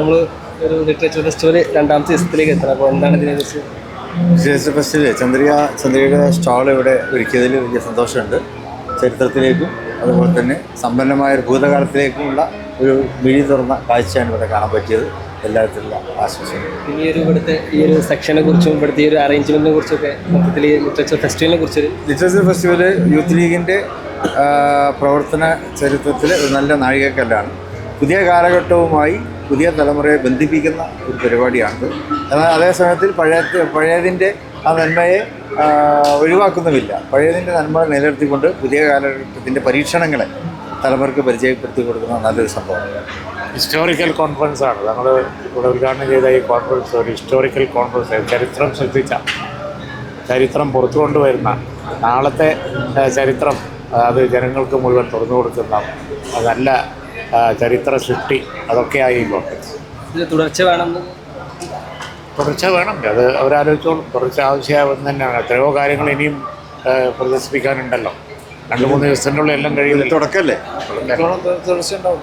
നമ്മൾ ഒരു literature festival രണ്ടാമത്തെ ദിവസത്തിലേക്ക് എത്തണം. അപ്പോൾ എന്താണ് ഇതിനെക്കുറിച്ച്? ലിറ്ററേച്ചർ ഫെസ്റ്റിവൽ ചന്ദ്രികയുടെ സ്റ്റാൾ ഇവിടെ ഒരുക്കിയതിൽ വലിയ സന്തോഷമുണ്ട്. ചരിത്രത്തിലേക്കും അതുപോലെ തന്നെ സമ്പന്നമായ ഒരു ഭൂതകാലത്തിലേക്കുമുള്ള ഒരു വിഴി തുറന്ന കാഴ്ചയാണ് ഇവിടെ കാണാൻ പറ്റിയത്. എല്ലാത്തിലുള്ള ആശംസകൾ. ഇവിടുത്തെ ഈ ഒരു സെക്ഷനെ കുറിച്ചും ഇവിടുത്തെ ഈ ഒരു അറേഞ്ച്മെൻറ്റിനെ കുറിച്ചൊക്കെ മൊത്തത്തിൽ ലിറ്ററേച്ചർ ഫെസ്റ്റിവലിനെ കുറിച്ച് ലിറ്ററേച്ചർ ഫെസ്റ്റിവൽ യൂത്ത് ലീഗിൻ്റെ പ്രവർത്തന ചരിത്രത്തിൽ ഒരു നല്ല നാഴികക്കല്ലാണ്. പുതിയ കാലഘട്ടവുമായി പുതിയ തലമുറയെ ബന്ധിപ്പിക്കുന്ന ഒരു പരിപാടിയാണിത്. എന്നാൽ അതേസമയത്തിൽ പഴയതിൻ്റെ ആ നന്മയെ ഒഴിവാക്കുന്നുമില്ല. പഴയതിൻ്റെ നന്മ നിലനിർത്തിക്കൊണ്ട് പുതിയ കാലഘട്ടത്തിൻ്റെ പരീക്ഷണങ്ങളെ തലമുറയ്ക്ക് പരിചയപ്പെടുത്തി കൊടുക്കുന്ന നല്ലൊരു സംഭവമാണ്. ഹിസ്റ്റോറിക്കൽ കോൺഫറൻസ് ആണ് നമ്മൾ ഇവിടെ ഉദ്ഘാടനം ചെയ്ത ഈ കോൺഫറൻസ്. ഒരു ഹിസ്റ്റോറിക്കൽ കോൺഫറൻസ്, ചരിത്രം ശ്രദ്ധിച്ച, ചരിത്രം പുറത്തു കൊണ്ടുവരുന്ന, നാളത്തെ ചരിത്രം അത് ജനങ്ങൾക്ക് മുഴുവൻ തുറന്നു കൊടുക്കുന്ന നല്ല ചരിത്ര സൃഷ്ടി, അതൊക്കെയായി ഈ കോൺഫറൻസ്. ഇത് തുടർച്ച വേണം, അത് അവരാലോചിച്ചോളും. തുടർച്ച ആവശ്യമാവുന്ന തന്നെയാണ്. എത്രയോ കാര്യങ്ങൾ ഇനിയും പ്രദർശിപ്പിക്കാനുണ്ടല്ലോ. 2-3 ദിവസത്തിനുള്ളിൽ എല്ലാം കഴിയുന്നില്ല. തുടക്കമല്ലേ? തുടർച്ച ഉണ്ടാവും.